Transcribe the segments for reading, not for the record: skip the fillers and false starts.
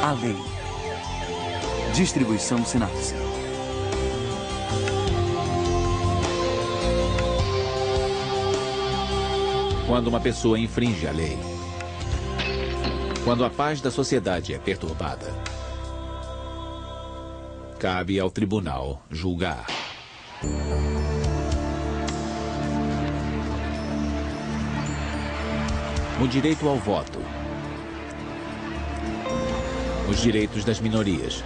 A lei. Distribuição sinapse. Quando uma pessoa infringe a lei, quando a paz da sociedade é perturbada, cabe ao tribunal julgar. O direito ao voto, os direitos das minorias,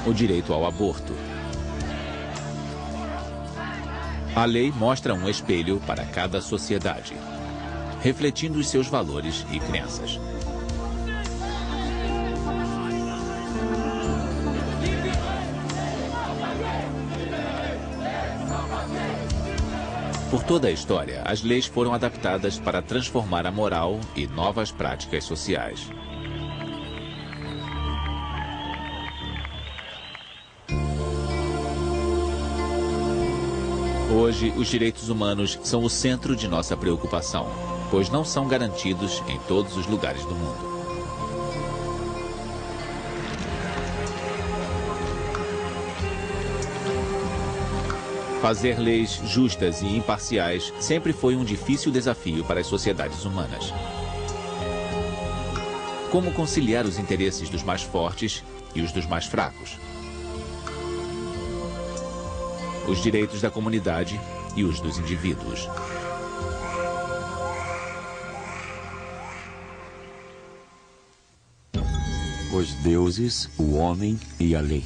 o direito ao aborto. A lei mostra um espelho para cada sociedade, refletindo os seus valores e crenças. Por toda a história, as leis foram adaptadas para transformar a moral e novas práticas sociais. Hoje, os direitos humanos são o centro de nossa preocupação, pois não são garantidos em todos os lugares do mundo. Fazer leis justas e imparciais sempre foi um difícil desafio para as sociedades humanas. Como conciliar os interesses dos mais fortes e os dos mais fracos? Os direitos da comunidade e os dos indivíduos. Os deuses, o homem e a lei.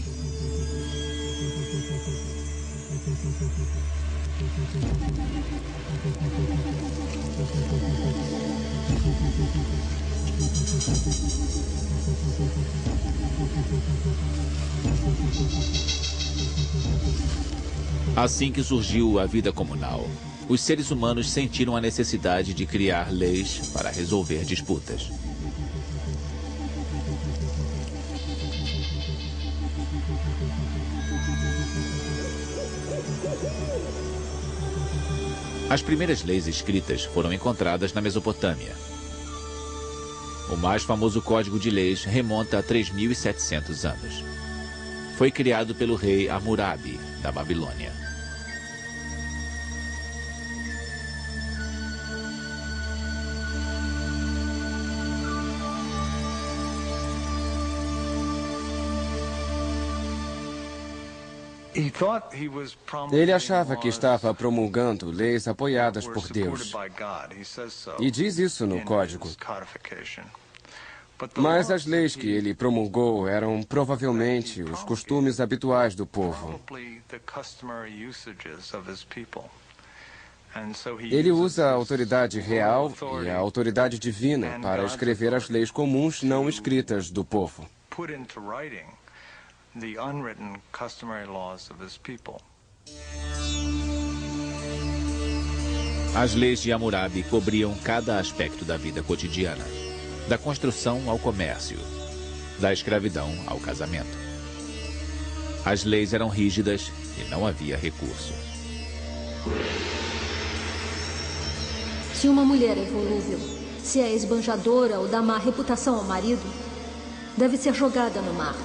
Assim que surgiu a vida comunal, os seres humanos sentiram a necessidade de criar leis para resolver disputas. As primeiras leis escritas foram encontradas na Mesopotâmia. O mais famoso código de leis remonta a 3.700 anos. Foi criado pelo rei Hammurabi, da Babilônia. Ele achava que estava promulgando leis apoiadas por Deus. E diz isso no código. Mas as leis que ele promulgou eram provavelmente os costumes habituais do povo. Ele usa a autoridade real e a autoridade divina para escrever as leis comuns não escritas do povo. As leis de Hammurabi cobriam cada aspecto da vida cotidiana, da construção ao comércio, da escravidão ao casamento. As leis eram rígidas e não havia recurso. Se uma mulher é volúvel, se é esbanjadora ou dá má reputação ao marido, deve ser jogada no mar.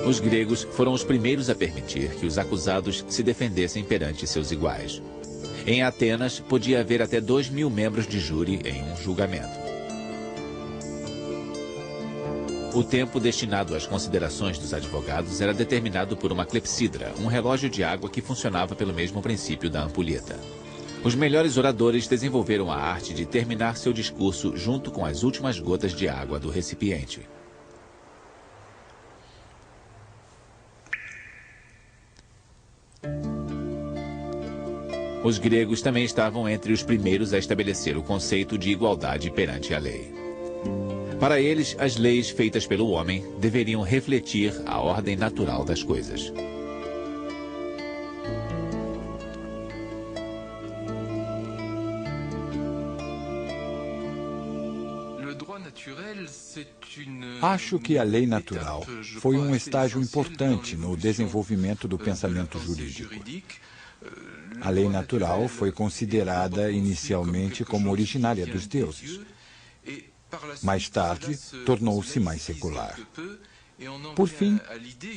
Os gregos foram os primeiros a permitir que os acusados se defendessem perante seus iguais. Em Atenas, podia haver até 2.000 membros de júri em um julgamento. O tempo destinado às considerações dos advogados era determinado por uma clepsidra, um relógio de água que funcionava pelo mesmo princípio da ampulheta. Os melhores oradores desenvolveram a arte de terminar seu discurso junto com as últimas gotas de água do recipiente. Os gregos também estavam entre os primeiros a estabelecer o conceito de igualdade perante a lei. Para eles, as leis feitas pelo homem deveriam refletir a ordem natural das coisas. Acho que a lei natural foi um estágio importante no desenvolvimento do pensamento jurídico. A lei natural foi considerada inicialmente como originária dos deuses. Mais tarde, tornou-se mais secular. Por fim,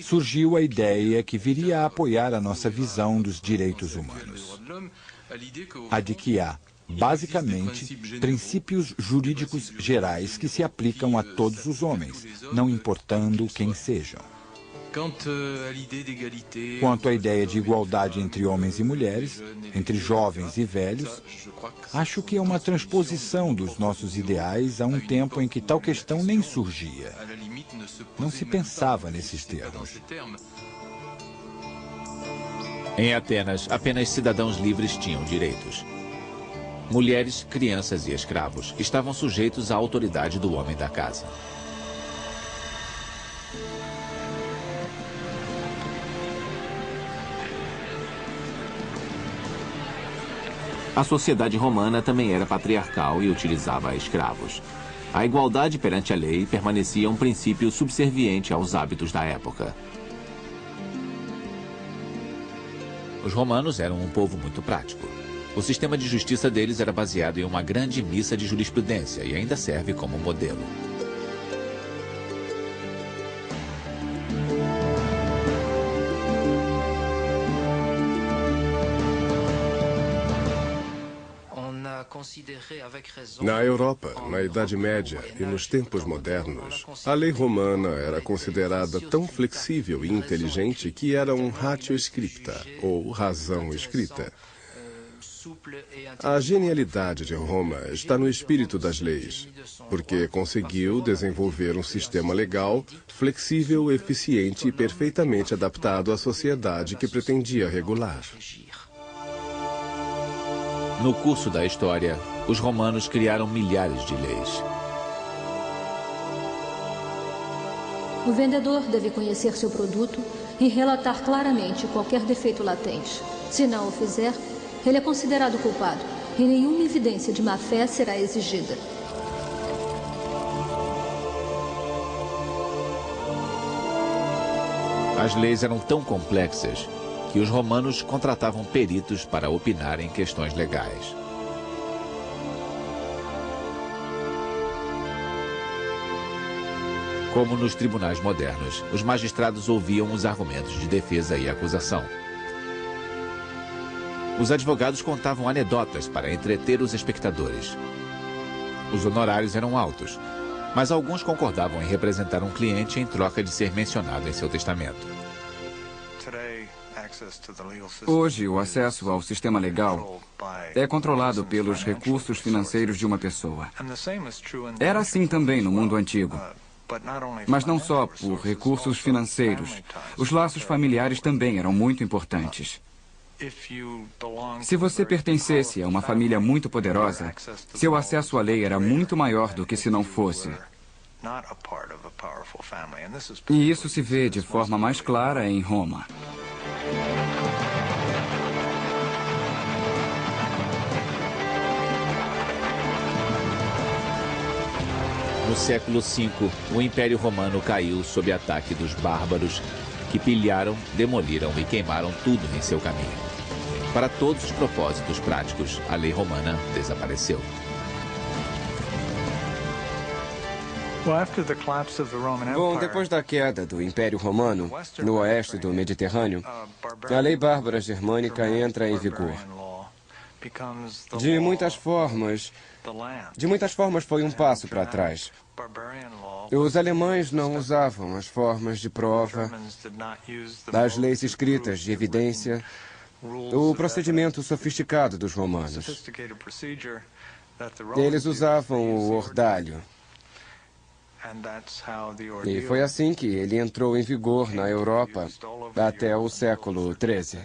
surgiu a ideia que viria a apoiar a nossa visão dos direitos humanos. A de que há, basicamente, princípios jurídicos gerais que se aplicam a todos os homens, não importando quem sejam. Quanto à ideia de igualdade entre homens e mulheres, entre jovens e velhos, acho que é uma transposição dos nossos ideais a um tempo em que tal questão nem surgia. Não se pensava nesses termos. Em Atenas, apenas cidadãos livres tinham direitos. Mulheres, crianças e escravos estavam sujeitos à autoridade do homem da casa. A sociedade romana também era patriarcal e utilizava escravos. A igualdade perante a lei permanecia um princípio subserviente aos hábitos da época. Os romanos eram um povo muito prático. O sistema de justiça deles era baseado em uma grande missa de jurisprudência e ainda serve como modelo. Na Europa, na Idade Média e nos tempos modernos, a lei romana era considerada tão flexível e inteligente que era um ratio scripta, ou razão escrita. A genialidade de Roma está no espírito das leis, porque conseguiu desenvolver um sistema legal flexível, eficiente e perfeitamente adaptado à sociedade que pretendia regular. No curso da história, os romanos criaram milhares de leis. O vendedor deve conhecer seu produto e relatar claramente qualquer defeito latente. Se não o fizer, ele é considerado culpado e nenhuma evidência de má-fé será exigida. As leis eram tão complexas que os romanos contratavam peritos para opinar em questões legais. Como nos tribunais modernos, os magistrados ouviam os argumentos de defesa e acusação. Os advogados contavam anedotas para entreter os espectadores. Os honorários eram altos, mas alguns concordavam em representar um cliente em troca de ser mencionado em seu testamento. Hoje, o acesso ao sistema legal é controlado pelos recursos financeiros de uma pessoa. Era assim também no mundo antigo. Mas não só por recursos financeiros. Os laços familiares também eram muito importantes. Se você pertencesse a uma família muito poderosa, seu acesso à lei era muito maior do que se não fosse. E isso se vê de forma mais clara em Roma. No século V, o Império Romano caiu sob ataque dos bárbaros que pilharam, demoliram e queimaram tudo em seu caminho. Para todos os propósitos práticos, a lei romana desapareceu. Bom, depois da queda do Império Romano, no oeste do Mediterrâneo, a lei bárbara germânica entra em vigor. De muitas formas foi um passo para trás. Os alemães não usavam as formas de prova, as leis escritas de evidência, o procedimento sofisticado dos romanos. Eles usavam o ordalho. E foi assim que ele entrou em vigor na Europa até o século XIII.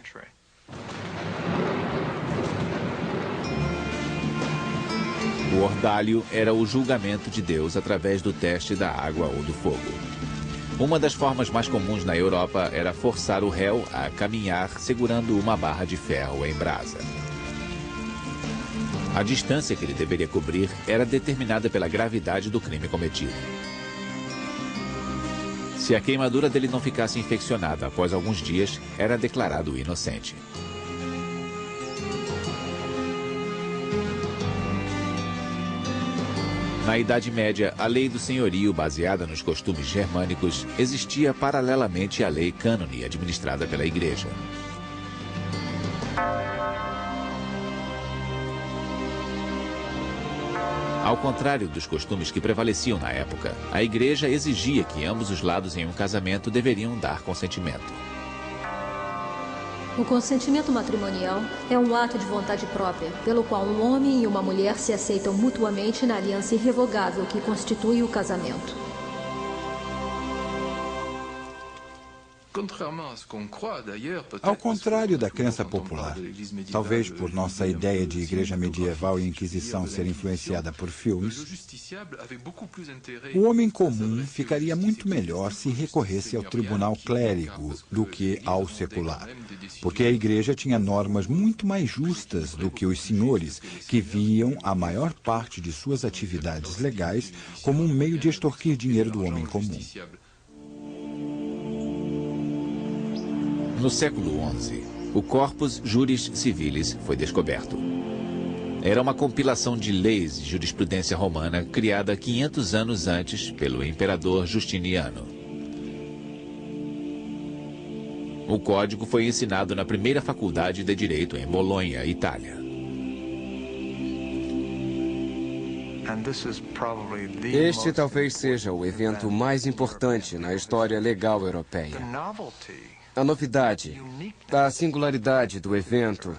O ordalho era o julgamento de Deus através do teste da água ou do fogo. Uma das formas mais comuns na Europa era forçar o réu a caminhar segurando uma barra de ferro em brasa. A distância que ele deveria cobrir era determinada pela gravidade do crime cometido. Se a queimadura dele não ficasse infeccionada após alguns dias, era declarado inocente. Na Idade Média, a lei do senhorio, baseada nos costumes germânicos, existia paralelamente à lei cânone administrada pela Igreja. Ao contrário dos costumes que prevaleciam na época, a Igreja exigia que ambos os lados em um casamento deveriam dar consentimento. O consentimento matrimonial é um ato de vontade própria, pelo qual um homem e uma mulher se aceitam mutuamente na aliança irrevogável que constitui o casamento. Ao contrário da crença popular, talvez por nossa ideia de igreja medieval e Inquisição ser influenciada por filmes, o homem comum ficaria muito melhor se recorresse ao tribunal clérigo do que ao secular, porque a igreja tinha normas muito mais justas do que os senhores, que viam a maior parte de suas atividades legais como um meio de extorquir dinheiro do homem comum. No século XI, o Corpus Juris Civilis foi descoberto. Era uma compilação de leis e jurisprudência romana criada 500 anos antes pelo imperador Justiniano. O código foi ensinado na primeira faculdade de Direito em Bolonha, Itália. Este talvez seja o evento mais importante na história legal europeia. A novidade, a singularidade do evento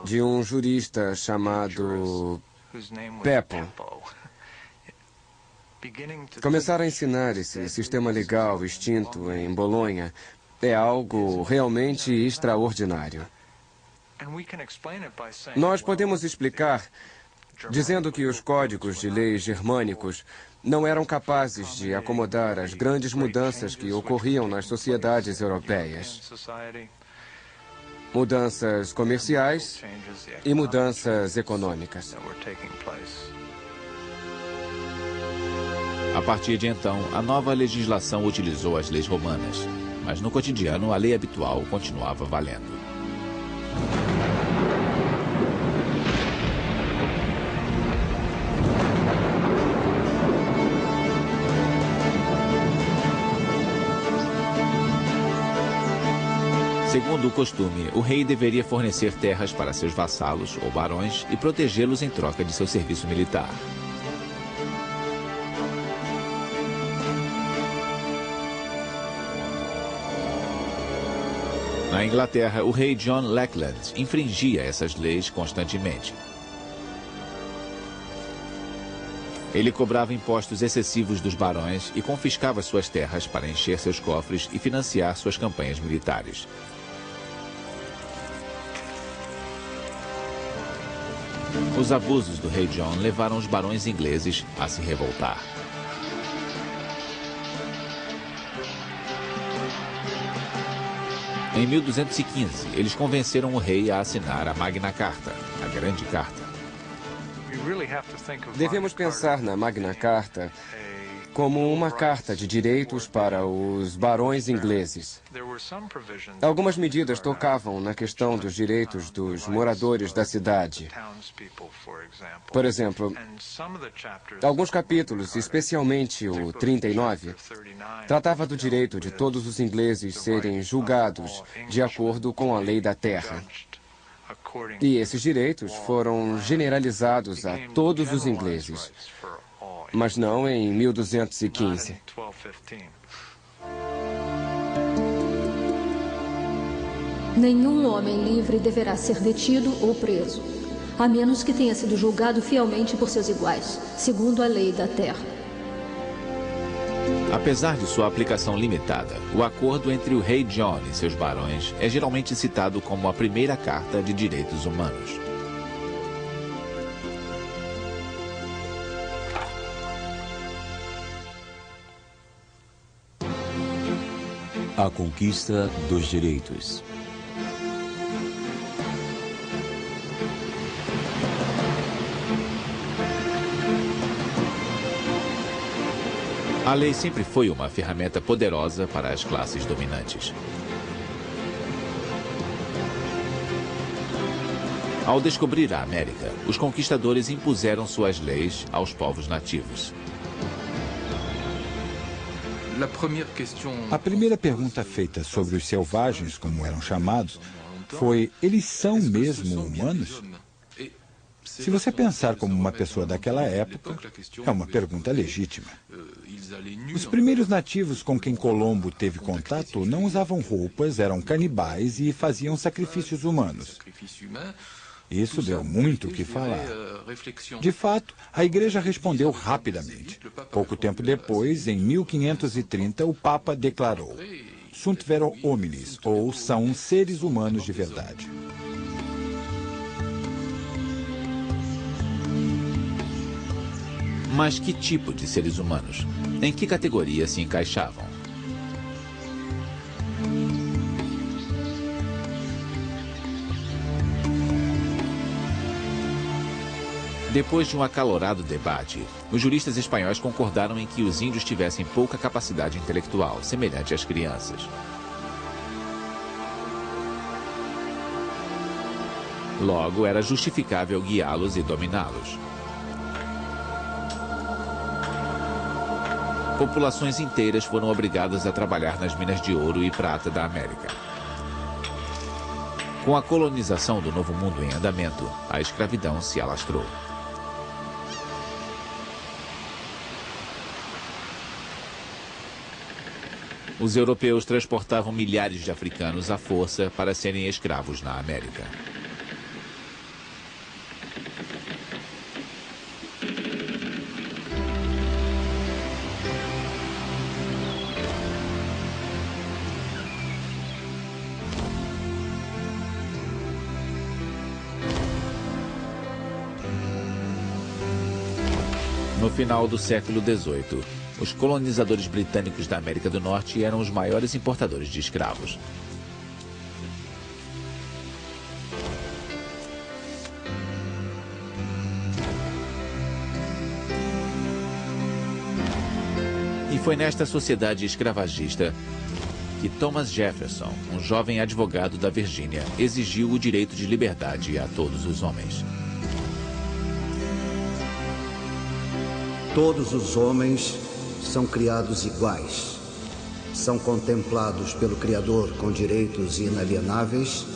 de um jurista chamado Peppo começar a ensinar esse sistema legal extinto em Bolonha é algo realmente extraordinário. Nós podemos explicar dizendo que os códigos de leis germânicos não eram capazes de acomodar as grandes mudanças que ocorriam nas sociedades europeias. Mudanças comerciais e mudanças econômicas. A partir de então, a nova legislação utilizou as leis romanas, mas no cotidiano a lei habitual continuava valendo. Segundo o costume, o rei deveria fornecer terras para seus vassalos ou barões e protegê-los em troca de seu serviço militar. Na Inglaterra, o rei John Lackland infringia essas leis constantemente. Ele cobrava impostos excessivos dos barões e confiscava suas terras para encher seus cofres e financiar suas campanhas militares. Os abusos do rei John levaram os barões ingleses a se revoltar. Em 1215, eles convenceram o rei a assinar a Magna Carta, a Grande Carta. Devemos pensar na Magna Carta como uma carta de direitos para os barões ingleses. Algumas medidas tocavam na questão dos direitos dos moradores da cidade. Por exemplo, alguns capítulos, especialmente o 39, tratava do direito de todos os ingleses serem julgados de acordo com a lei da terra. E esses direitos foram generalizados a todos os ingleses, mas não em 1215. Nenhum homem livre deverá ser detido ou preso, a menos que tenha sido julgado fielmente por seus iguais, segundo a lei da terra. Apesar de sua aplicação limitada, o acordo entre o rei John e seus barões é geralmente citado como a primeira carta de direitos humanos. A conquista dos direitos. A lei sempre foi uma ferramenta poderosa para as classes dominantes. Ao descobrir a América, os conquistadores impuseram suas leis aos povos nativos. A primeira pergunta feita sobre os selvagens, como eram chamados, foi: eles são mesmo humanos? Se você pensar como uma pessoa daquela época, é uma pergunta legítima. Os primeiros nativos com quem Colombo teve contato não usavam roupas, eram canibais e faziam sacrifícios humanos. Isso deu muito o que falar. De fato, a Igreja respondeu rapidamente. Pouco tempo depois, em 1530, o Papa declarou: Sunt vero hominis, ou são seres humanos de verdade. Mas que tipo de seres humanos? Em que categoria se encaixavam? Depois de um acalorado debate, os juristas espanhóis concordaram em que os índios tivessem pouca capacidade intelectual, semelhante às crianças. Logo, era justificável guiá-los e dominá-los. Populações inteiras foram obrigadas a trabalhar nas minas de ouro e prata da América. Com a colonização do Novo Mundo em andamento, a escravidão se alastrou. Os europeus transportavam milhares de africanos à força para serem escravos na América. No final do século XVIII, os colonizadores britânicos da América do Norte eram os maiores importadores de escravos. E foi nesta sociedade escravagista que Thomas Jefferson, um jovem advogado da Virgínia, exigiu o direito de liberdade a todos os homens. Todos os homens são criados iguais. São contemplados pelo Criador com direitos inalienáveis,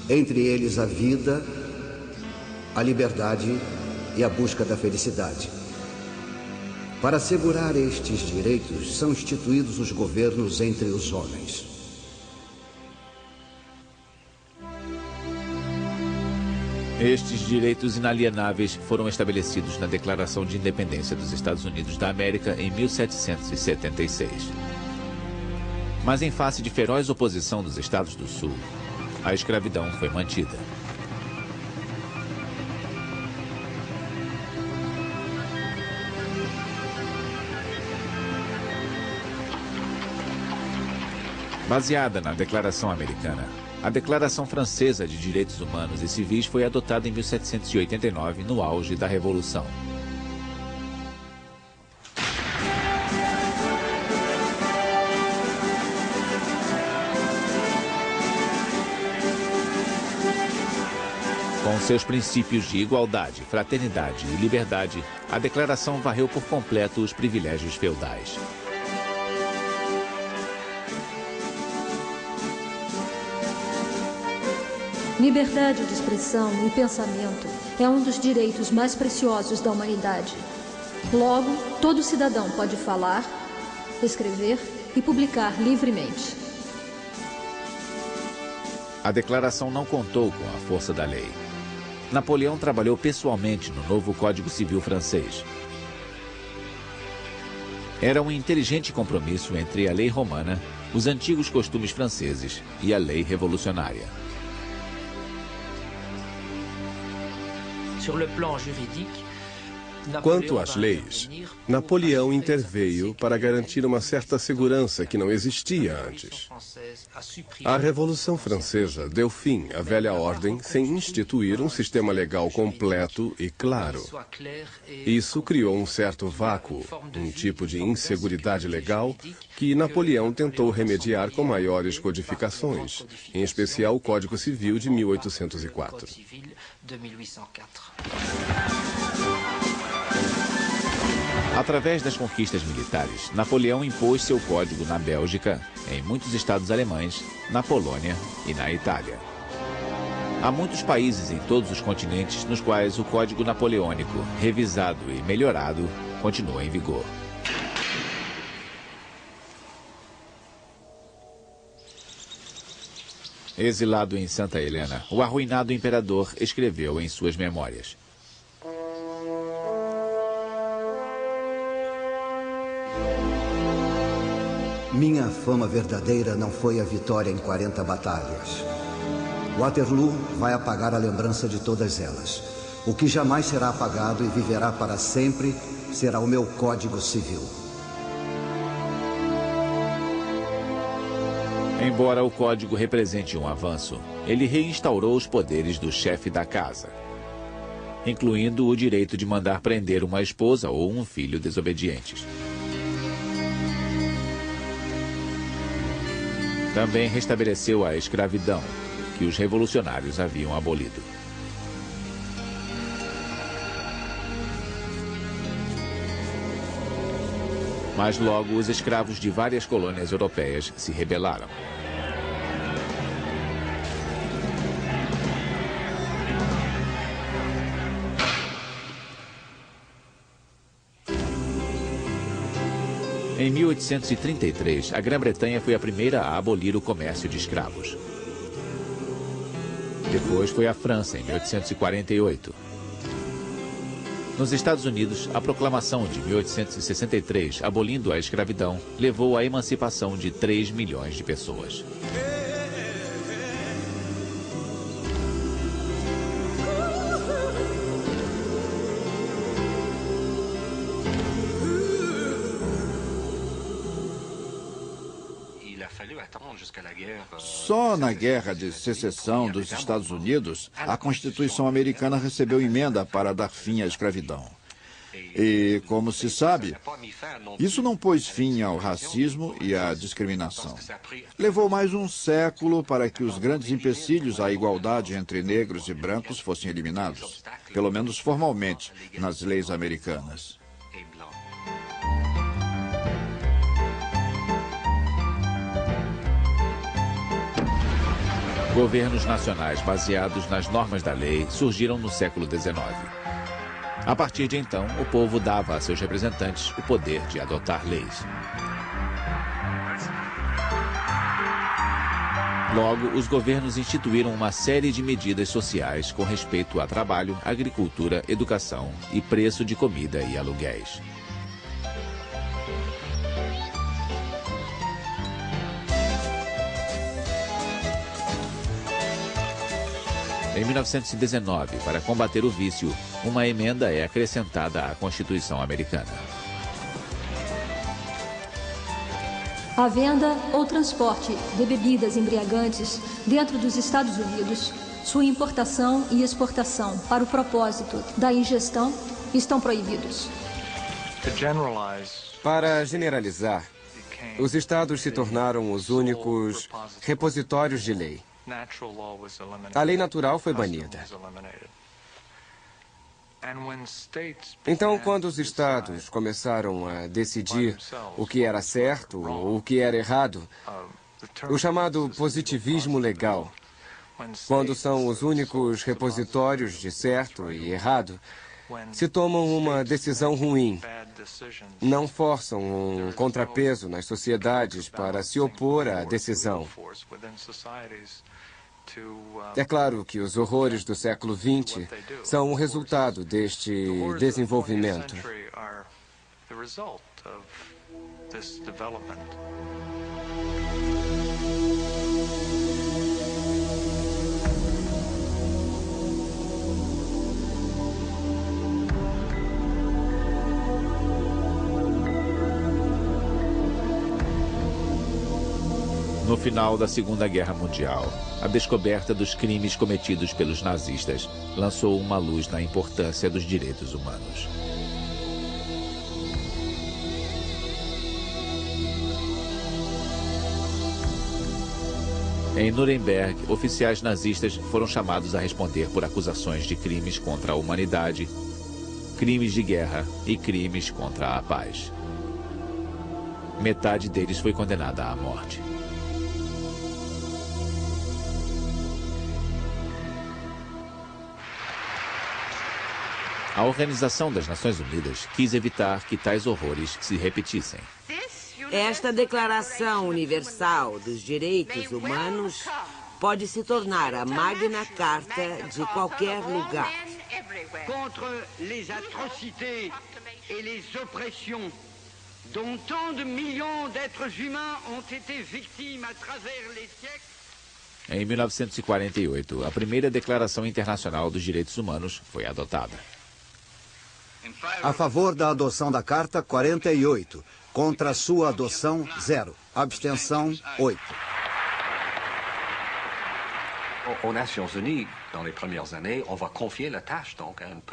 entre eles a vida, a liberdade e a busca da felicidade. Para assegurar estes direitos, são instituídos os governos entre os homens. Estes direitos inalienáveis foram estabelecidos na Declaração de Independência dos Estados Unidos da América em 1776. Mas em face de feroz oposição dos Estados do Sul, a escravidão foi mantida. Baseada na Declaração Americana, a Declaração Francesa de Direitos Humanos e Civis foi adotada em 1789, no auge da Revolução. Com seus princípios de igualdade, fraternidade e liberdade, a Declaração varreu por completo os privilégios feudais. Liberdade de expressão e pensamento é um dos direitos mais preciosos da humanidade. Logo, todo cidadão pode falar, escrever e publicar livremente. A declaração não contou com a força da lei. Napoleão trabalhou pessoalmente no novo Código Civil francês. Era um inteligente compromisso entre a lei romana, os antigos costumes franceses e a lei revolucionária. Quanto às leis, Napoleão interveio para garantir uma certa segurança que não existia antes. A Revolução Francesa deu fim à velha ordem sem instituir um sistema legal completo e claro. Isso criou um certo vácuo, um tipo de inseguridade legal que Napoleão tentou remediar com maiores codificações, em especial o Código Civil de 1804. Através das conquistas militares, Napoleão impôs seu código na Bélgica, em muitos estados alemães, na Polônia e na Itália. Há muitos países em todos os continentes nos quais o Código Napoleônico, revisado e melhorado, continua em vigor. Exilado em Santa Helena, o arruinado imperador escreveu em suas memórias: Minha fama verdadeira não foi a vitória em 40 batalhas. Waterloo vai apagar a lembrança de todas elas. O que jamais será apagado e viverá para sempre será o meu Código Civil. Embora o código represente um avanço, ele reinstaurou os poderes do chefe da casa, incluindo o direito de mandar prender uma esposa ou um filho desobedientes. Também restabeleceu a escravidão, que os revolucionários haviam abolido. Mas logo os escravos de várias colônias europeias se rebelaram. Em 1833, a Grã-Bretanha foi a primeira a abolir o comércio de escravos. Depois foi a França, em 1848. Nos Estados Unidos, a proclamação de 1863, abolindo a escravidão, levou à emancipação de 3 milhões de pessoas. Só na Guerra de Secessão dos Estados Unidos, a Constituição americana recebeu emenda para dar fim à escravidão. E, como se sabe, isso não pôs fim ao racismo e à discriminação. Levou mais um século para que os grandes empecilhos à igualdade entre negros e brancos fossem eliminados, pelo menos formalmente, nas leis americanas. Governos nacionais baseados nas normas da lei surgiram no século XIX. A partir de então, o povo dava a seus representantes o poder de adotar leis. Logo, os governos instituíram uma série de medidas sociais com respeito a trabalho, agricultura, educação e preço de comida e aluguéis. Em 1919, para combater o vício, uma emenda é acrescentada à Constituição americana. A venda ou transporte de bebidas embriagantes dentro dos Estados Unidos, sua importação e exportação para o propósito da ingestão estão proibidos. Para generalizar, os estados se tornaram os únicos repositórios de lei. A lei natural foi banida. Então, quando os estados começaram a decidir o que era certo ou o que era errado, o chamado positivismo legal, quando são os únicos repositórios de certo e errado, se tomam uma decisão ruim, não forçam um contrapeso nas sociedades para se opor à decisão. É claro que os horrores do século XX são o resultado deste desenvolvimento. No final da Segunda Guerra Mundial, a descoberta dos crimes cometidos pelos nazistas lançou uma luz na importância dos direitos humanos. Em Nuremberg, oficiais nazistas foram chamados a responder por acusações de crimes contra a humanidade, crimes de guerra e crimes contra a paz. Metade deles foi condenada à morte. A Organização das Nações Unidas quis evitar que tais horrores se repetissem. Esta Declaração Universal dos Direitos Humanos pode se tornar a Magna Carta de qualquer lugar. Contra les atrocités et les oppressions dont tant de millions d'êtres humains ont été victimes à travers les siècles. Em 1948, a primeira Declaração Internacional dos Direitos Humanos foi adotada. A favor da adoção da Carta, 48. Contra a sua adoção, 0. Abstenção, 8.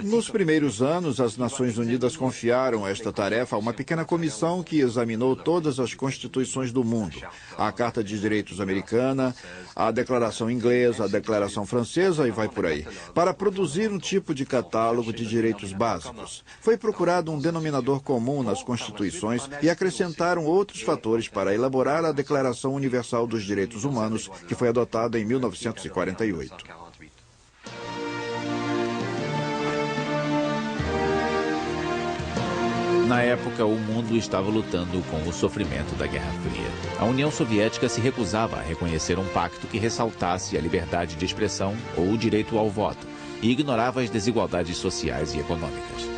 Nos primeiros anos, as Nações Unidas confiaram esta tarefa a uma pequena comissão que examinou todas as constituições do mundo. A Carta de Direitos Americana, a Declaração Inglesa, a Declaração Francesa e vai por aí, para produzir um tipo de catálogo de direitos básicos. Foi procurado um denominador comum nas constituições e acrescentaram outros fatores para elaborar a Declaração Universal dos Direitos Humanos, que foi adotada em 1948. Na época, o mundo estava lutando com o sofrimento da Guerra Fria. A União Soviética se recusava a reconhecer um pacto que ressaltasse a liberdade de expressão ou o direito ao voto e ignorava as desigualdades sociais e econômicas.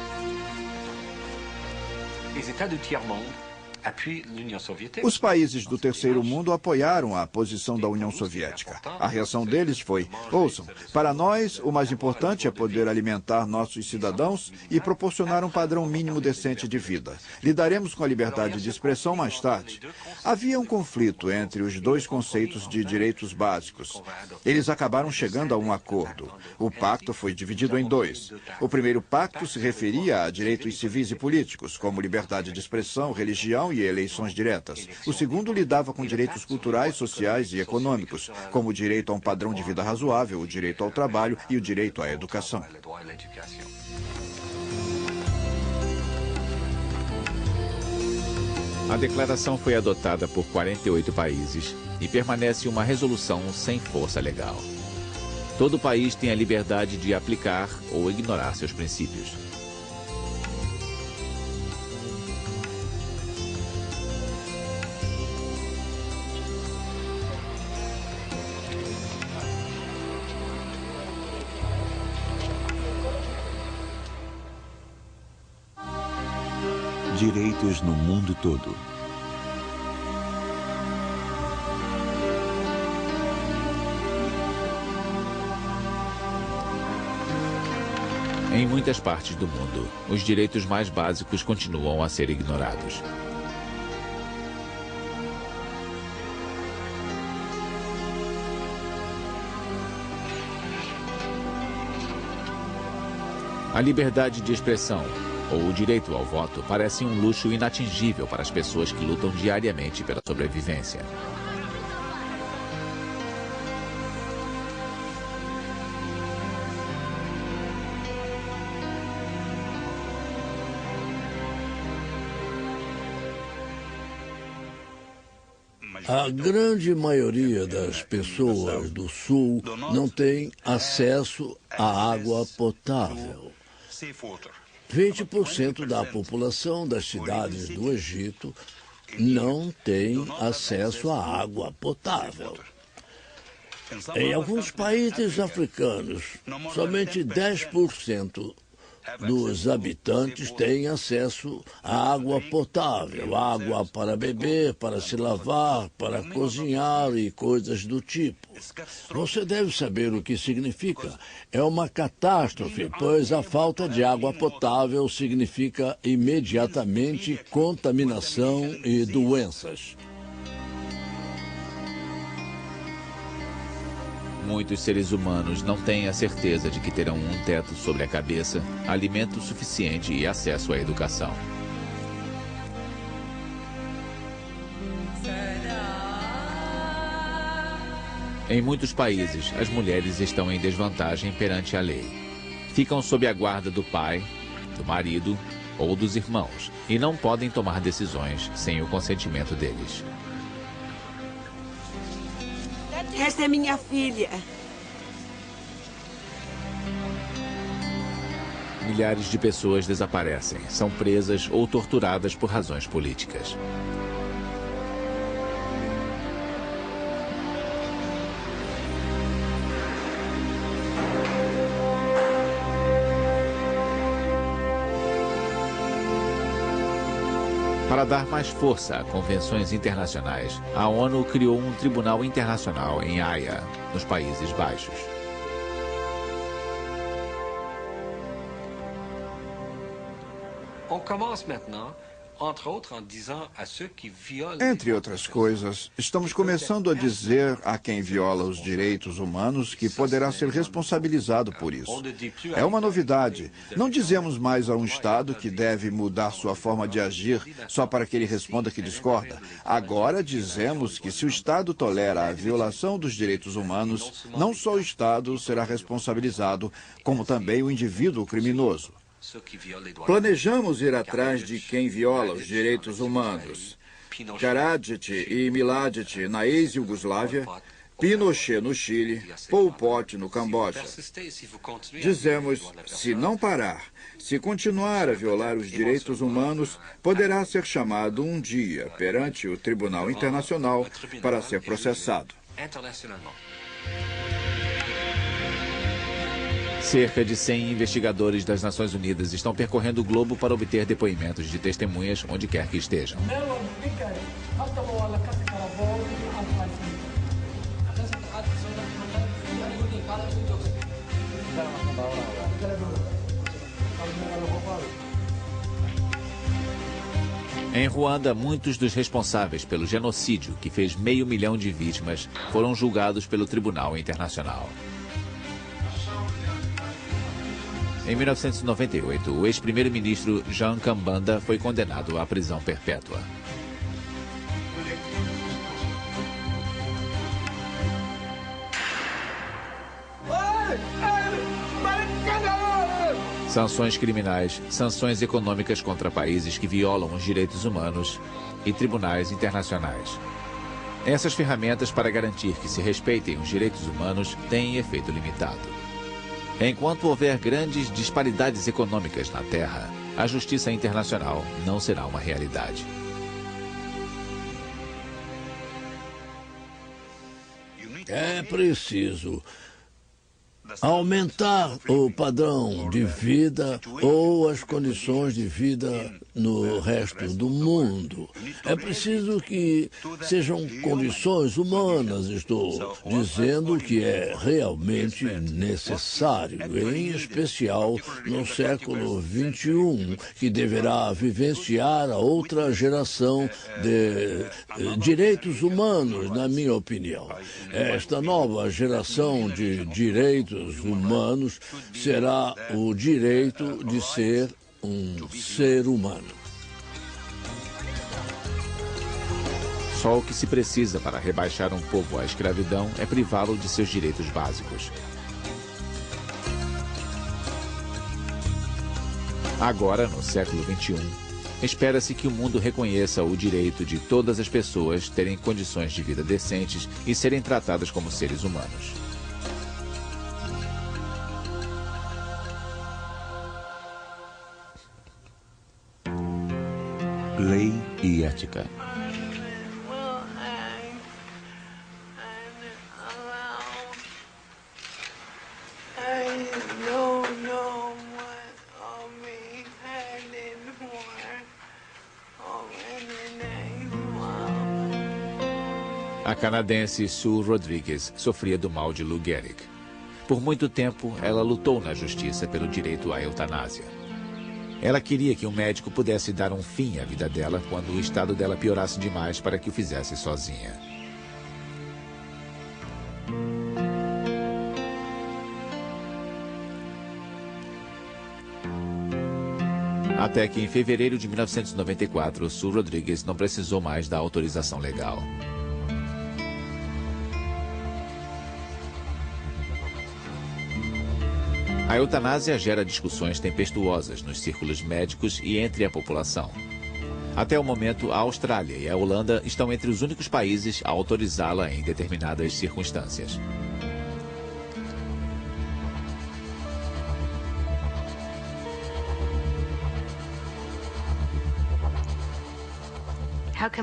Os países do Terceiro Mundo apoiaram a posição da União Soviética. A reação deles foi: ouçam, para nós o mais importante é poder alimentar nossos cidadãos e proporcionar um padrão mínimo decente de vida. Lidaremos com a liberdade de expressão mais tarde. Havia um conflito entre os dois conceitos de direitos básicos. Eles acabaram chegando a um acordo. O pacto foi dividido em dois. O primeiro pacto se referia a direitos civis e políticos, como liberdade de expressão, religião e eleições diretas. O segundo lidava com direitos culturais, sociais e econômicos, como o direito a um padrão de vida razoável, o direito ao trabalho e o direito à educação. A declaração foi adotada por 48 países e permanece uma resolução sem força legal. Todo país tem a liberdade de aplicar ou ignorar seus princípios. Direitos no mundo todo. Em muitas partes do mundo, os direitos mais básicos continuam a ser ignorados. A liberdade de expressão ou o direito ao voto parece um luxo inatingível para as pessoas que lutam diariamente pela sobrevivência. A grande maioria das pessoas do Sul não tem acesso à água potável. 20% da população das cidades do Egito não tem acesso à água potável. Em alguns países africanos, somente 10% dos habitantes têm acesso à água potável, água para beber, para se lavar, para cozinhar e coisas do tipo. Você deve saber o que significa. É uma catástrofe, pois a falta de água potável significa imediatamente contaminação e doenças. Muitos seres humanos não têm a certeza de que terão um teto sobre a cabeça, alimento suficiente e acesso à educação. Em muitos países, as mulheres estão em desvantagem perante a lei. Ficam sob a guarda do pai, do marido ou dos irmãos e não podem tomar decisões sem o consentimento deles. Esta é minha filha. Milhares de pessoas desaparecem, são presas ou torturadas por razões políticas. Para dar mais força a convenções internacionais, a ONU criou um tribunal internacional em Haia, nos Países Baixos. Entre outras coisas, estamos começando a dizer a quem viola os direitos humanos que poderá ser responsabilizado por isso. É uma novidade. Não dizemos mais a um Estado que deve mudar sua forma de agir só para que ele responda que discorda. Agora dizemos que se o Estado tolera a violação dos direitos humanos, não só o Estado será responsabilizado, como também o indivíduo criminoso. Planejamos ir atrás de quem viola os direitos humanos. Karadzic e Mladic na ex-Iugoslávia, Pinochet no Chile, Pol Pot no Camboja. Dizemos, se não parar, se continuar a violar os direitos humanos, poderá ser chamado um dia perante o Tribunal Internacional para ser processado. Cerca de 100 investigadores das Nações Unidas estão percorrendo o globo para obter depoimentos de testemunhas onde quer que estejam. Em Ruanda, muitos dos responsáveis pelo genocídio que fez 500 mil de vítimas foram julgados pelo Tribunal Internacional. Em 1998, o ex-primeiro-ministro Jean Kambanda foi condenado à prisão perpétua. Sanções criminais, sanções econômicas contra países que violam os direitos humanos e tribunais internacionais. Essas ferramentas para garantir que se respeitem os direitos humanos têm efeito limitado. Enquanto houver grandes disparidades econômicas na Terra, a justiça internacional não será uma realidade. É preciso aumentar o padrão de vida ou as condições de vida no resto do mundo. É preciso que sejam condições humanas, estou dizendo que é realmente necessário, em especial no século XXI, que deverá vivenciar a outra geração de direitos humanos, na minha opinião. Esta nova geração de direitos humanos será o direito de ser um ser humano. Só o que se precisa para rebaixar um povo à escravidão é privá-lo de seus direitos básicos. Agora, no século XXI, espera-se que o mundo reconheça o direito de todas as pessoas terem condições de vida decentes e serem tratadas como seres humanos. Lei e ética. A canadense Sue Rodrigues sofria do mal de Lou Gehrig. Por muito tempo, ela lutou na justiça pelo direito à eutanásia. Ela queria que um médico pudesse dar um fim à vida dela quando o estado dela piorasse demais para que o fizesse sozinha. Até que, em fevereiro de 1994, Sue Rodrigues não precisou mais da autorização legal. A eutanásia gera discussões tempestuosas nos círculos médicos e entre a população. Até o momento, a Austrália e a Holanda estão entre os únicos países a autorizá-la em determinadas circunstâncias.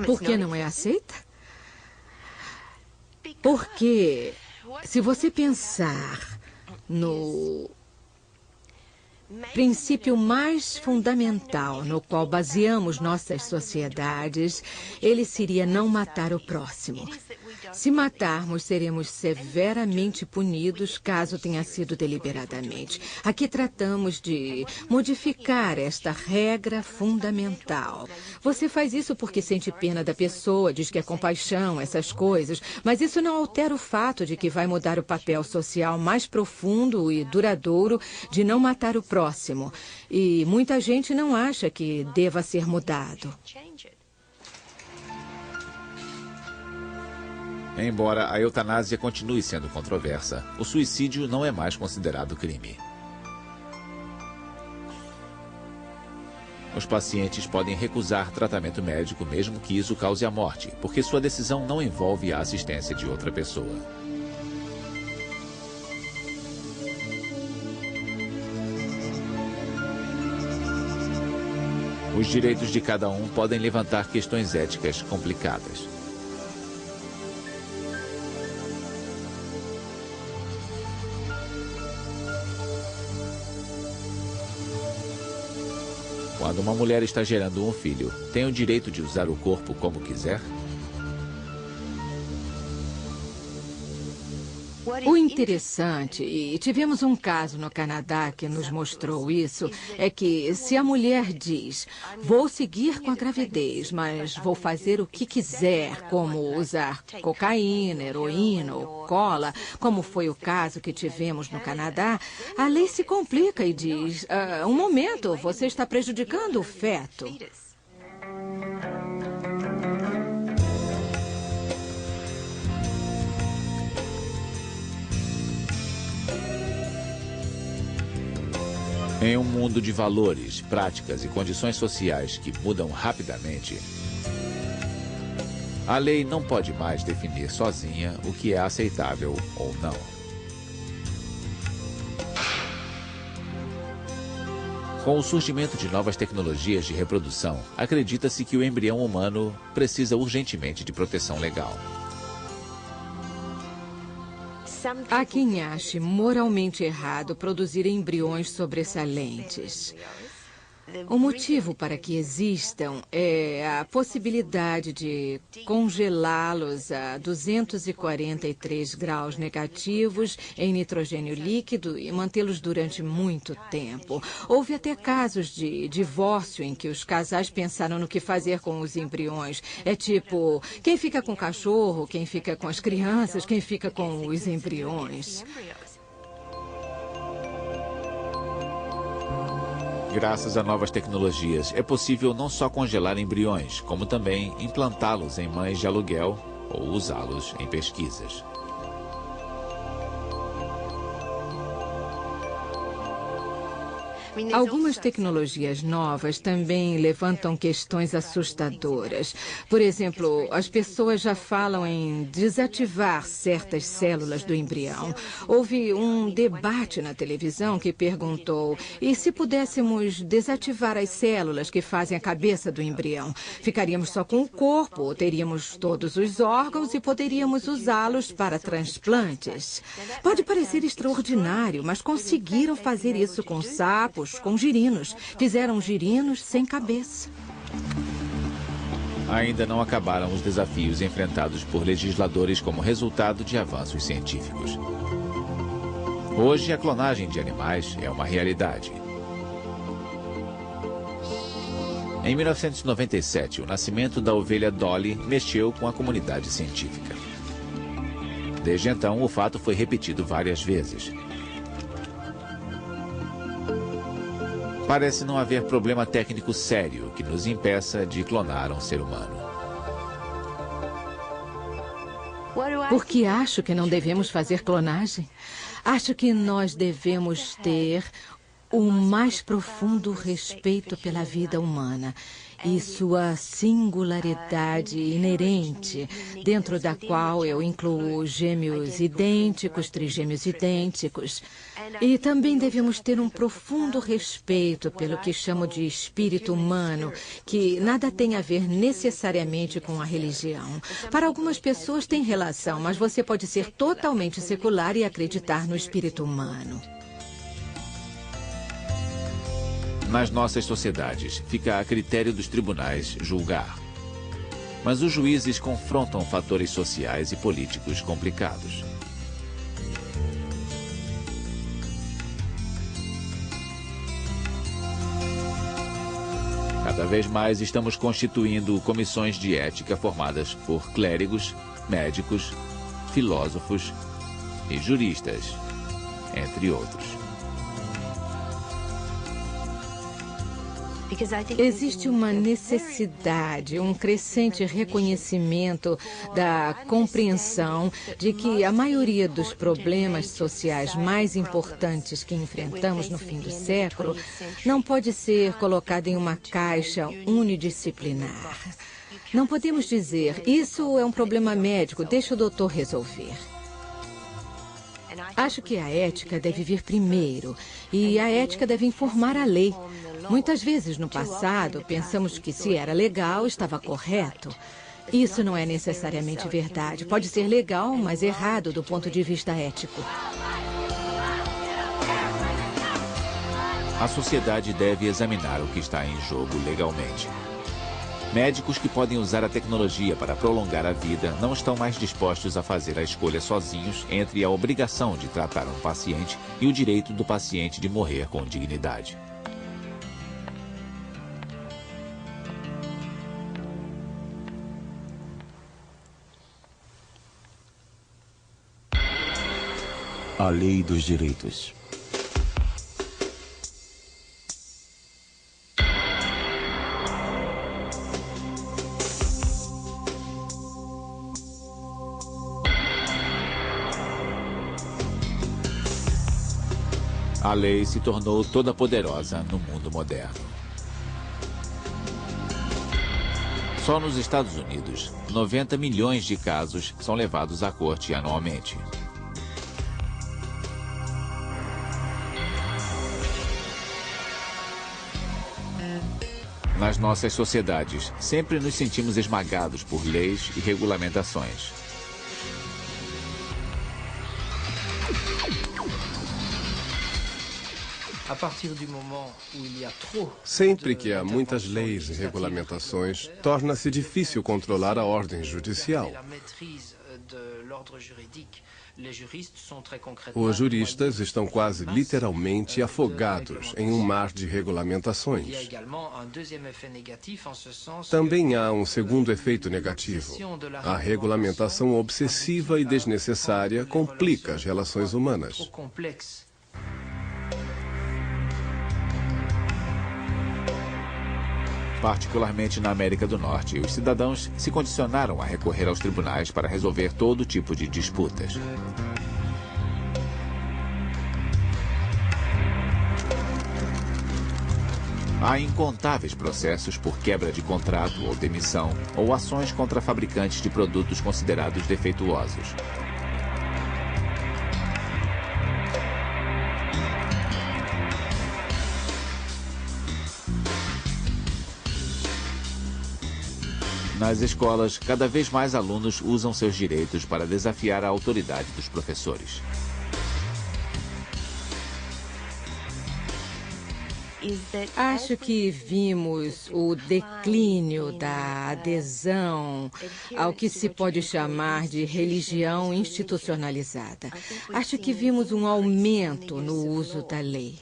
Por que não é aceita? Porque, se você pensar no princípio mais fundamental no qual baseamos nossas sociedades, ele seria não matar o próximo. Se matarmos, seremos severamente punidos caso tenha sido deliberadamente. Aqui tratamos de modificar esta regra fundamental. Você faz isso porque sente pena da pessoa, diz que é compaixão, essas coisas, mas isso não altera o fato de que vai mudar o papel social mais profundo e duradouro de não matar o próximo. E muita gente não acha que deva ser mudado. Embora a eutanásia continue sendo controversa, o suicídio não é mais considerado crime. Os pacientes podem recusar tratamento médico mesmo que isso cause a morte, porque sua decisão não envolve a assistência de outra pessoa. Os direitos de cada um podem levantar questões éticas complicadas. Quando uma mulher está gerando um filho, tem o direito de usar o corpo como quiser? O interessante, e tivemos um caso no Canadá que nos mostrou isso, é que se a mulher diz, vou seguir com a gravidez, mas vou fazer o que quiser, como usar cocaína, heroína ou cola, como foi o caso que tivemos no Canadá, a lei se complica e diz, um momento, você está prejudicando o feto. Em um mundo de valores, práticas e condições sociais que mudam rapidamente, a lei não pode mais definir sozinha o que é aceitável ou não. Com o surgimento de novas tecnologias de reprodução, acredita-se que o embrião humano precisa urgentemente de proteção legal. Há quem ache moralmente errado produzir embriões sobressalentes. O motivo para que existam é a possibilidade de congelá-los a 243 graus negativos em nitrogênio líquido e mantê-los durante muito tempo. Houve até casos de divórcio em que os casais pensaram no que fazer com os embriões. É tipo, quem fica com o cachorro, quem fica com as crianças, quem fica com os embriões. Graças a novas tecnologias, é possível não só congelar embriões, como também implantá-los em mães de aluguel ou usá-los em pesquisas. Algumas tecnologias novas também levantam questões assustadoras. Por exemplo, as pessoas já falam em desativar certas células do embrião. Houve um debate na televisão que perguntou, e se pudéssemos desativar as células que fazem a cabeça do embrião? Ficaríamos só com o corpo, teríamos todos os órgãos e poderíamos usá-los para transplantes. Pode parecer extraordinário, mas conseguiram fazer isso com sapos, com girinos. Fizeram girinos sem cabeça. Ainda não acabaram os desafios enfrentados por legisladores como resultado de avanços científicos. Hoje, a clonagem de animais é uma realidade. Em 1997, o nascimento da ovelha Dolly mexeu com a comunidade científica. Desde então, o fato foi repetido várias vezes. Parece não haver problema técnico sério que nos impeça de clonar um ser humano. Porque acho que não devemos fazer clonagem. Acho que nós devemos ter o mais profundo respeito pela vida humana e sua singularidade inerente, dentro da qual eu incluo gêmeos idênticos, trigêmeos idênticos. E também devemos ter um profundo respeito pelo que chamo de espírito humano, que nada tem a ver necessariamente com a religião. Para algumas pessoas tem relação, mas você pode ser totalmente secular e acreditar no espírito humano. Nas nossas sociedades, fica a critério dos tribunais julgar. Mas os juízes confrontam fatores sociais e políticos complicados. Cada vez mais estamos constituindo comissões de ética formadas por clérigos, médicos, filósofos e juristas, entre outros. Existe uma necessidade, um crescente reconhecimento da compreensão de que a maioria dos problemas sociais mais importantes que enfrentamos no fim do século não pode ser colocada em uma caixa unidisciplinar. Não podemos dizer, isso é um problema médico, deixa o doutor resolver. Acho que a ética deve vir primeiro e a ética deve informar a lei. Muitas vezes no passado pensamos que se era legal estava correto. Isso não é necessariamente verdade. Pode ser legal, mas errado do ponto de vista ético. A sociedade deve examinar o que está em jogo legalmente. Médicos que podem usar a tecnologia para prolongar a vida não estão mais dispostos a fazer a escolha sozinhos entre a obrigação de tratar um paciente e o direito do paciente de morrer com dignidade. A lei dos direitos. A lei se tornou toda poderosa no mundo moderno. Só nos Estados Unidos, 90 milhões de casos são levados à corte anualmente. Nas nossas sociedades, sempre nos sentimos esmagados por leis e regulamentações. Sempre que há muitas leis e regulamentações, torna-se difícil controlar a ordem judicial. Os juristas estão quase literalmente afogados em um mar de regulamentações. Também há um segundo efeito negativo. A regulamentação obsessiva e desnecessária complica as relações humanas. Particularmente na América do Norte, os cidadãos se condicionaram a recorrer aos tribunais para resolver todo tipo de disputas. Há incontáveis processos por quebra de contrato ou demissão, ou ações contra fabricantes de produtos considerados defeituosos. Nas escolas, cada vez mais alunos usam seus direitos para desafiar a autoridade dos professores. Acho que vimos o declínio da adesão ao que se pode chamar de religião institucionalizada. Acho que vimos um aumento no uso da lei.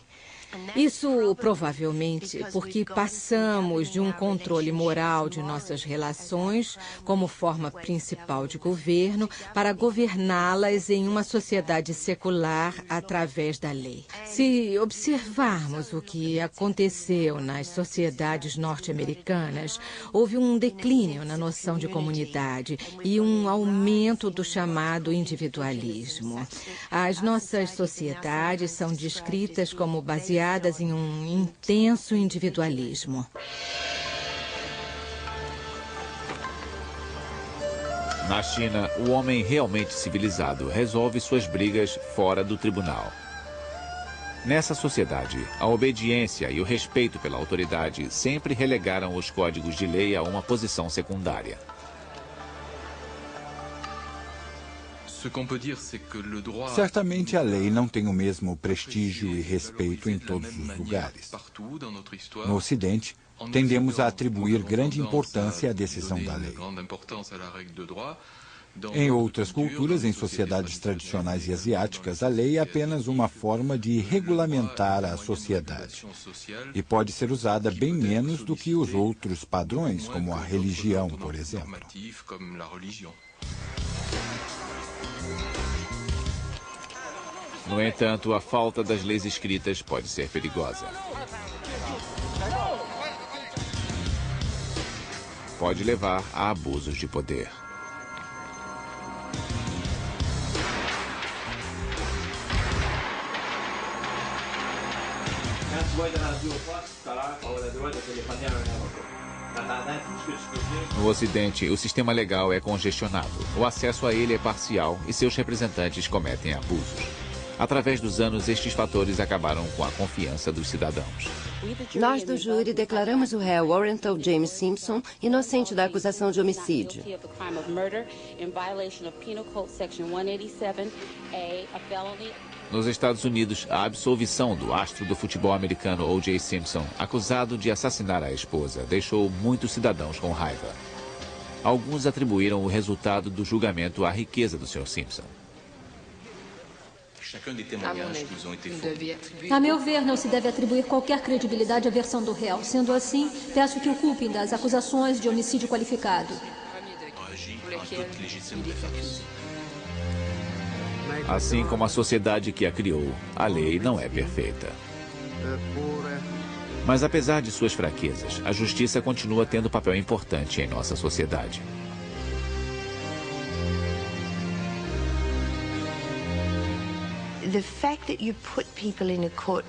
Isso provavelmente porque passamos de um controle moral de nossas relações como forma principal de governo para governá-las em uma sociedade secular através da lei. Se observarmos o que aconteceu nas sociedades norte-americanas, houve um declínio na noção de comunidade e um aumento do chamado individualismo. As nossas sociedades são descritas como baseadas em um intenso individualismo. Na China, o homem realmente civilizado resolve suas brigas fora do tribunal. Nessa sociedade, a obediência e o respeito pela autoridade sempre relegaram os códigos de lei a uma posição secundária. Certamente a lei não tem o mesmo prestígio e respeito em todos os lugares. No Ocidente, tendemos a atribuir grande importância à decisão da lei. Em outras culturas, em sociedades tradicionais e asiáticas, a lei é apenas uma forma de regulamentar a sociedade e pode ser usada bem menos do que os outros padrões, como a religião, por exemplo. No entanto, a falta das leis escritas pode ser perigosa. Pode levar a abusos de poder. No Ocidente, o sistema legal é congestionado. O acesso a ele é parcial e seus representantes cometem abusos. Através dos anos, estes fatores acabaram com a confiança dos cidadãos. Nós do júri declaramos o réu Warrenton James Simpson inocente da acusação de homicídio. Nos Estados Unidos, a absolvição do astro do futebol americano O.J. Simpson, acusado de assassinar a esposa, deixou muitos cidadãos com raiva. Alguns atribuíram o resultado do julgamento à riqueza do Sr. Simpson. A meu ver, não se deve atribuir qualquer credibilidade à versão do réu. Sendo assim, peço que o culpem das acusações de homicídio qualificado. Assim como a sociedade que a criou, a lei não é perfeita. Mas apesar de suas fraquezas, a justiça continua tendo papel importante em nossa sociedade.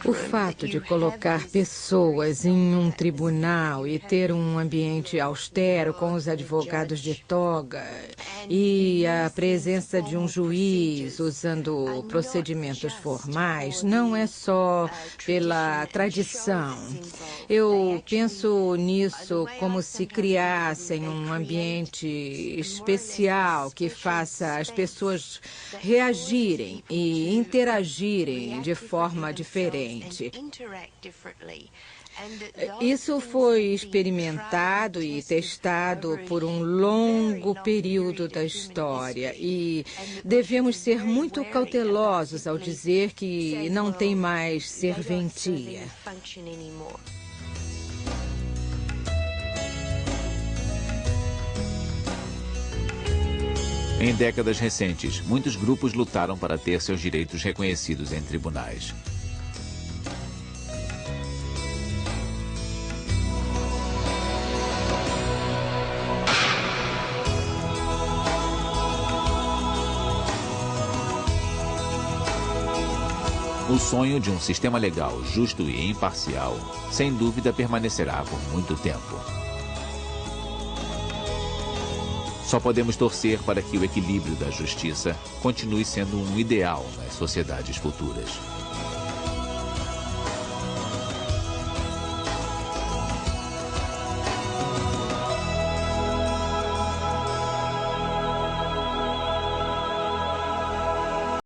O fato de colocar pessoas em um tribunal e ter um ambiente austero com os advogados de toga e a presença de um juiz usando procedimentos formais não é só pela tradição. Eu penso nisso como se criassem um ambiente especial que faça as pessoas reagirem e interagirem de forma diferente. Isso foi experimentado e testado por um longo período da história e devemos ser muito cautelosos ao dizer que não tem mais serventia. Em décadas recentes, muitos grupos lutaram para ter seus direitos reconhecidos em tribunais. O sonho de um sistema legal justo e imparcial, sem dúvida, permanecerá por muito tempo. Só podemos torcer para que o equilíbrio da justiça continue sendo um ideal nas sociedades futuras.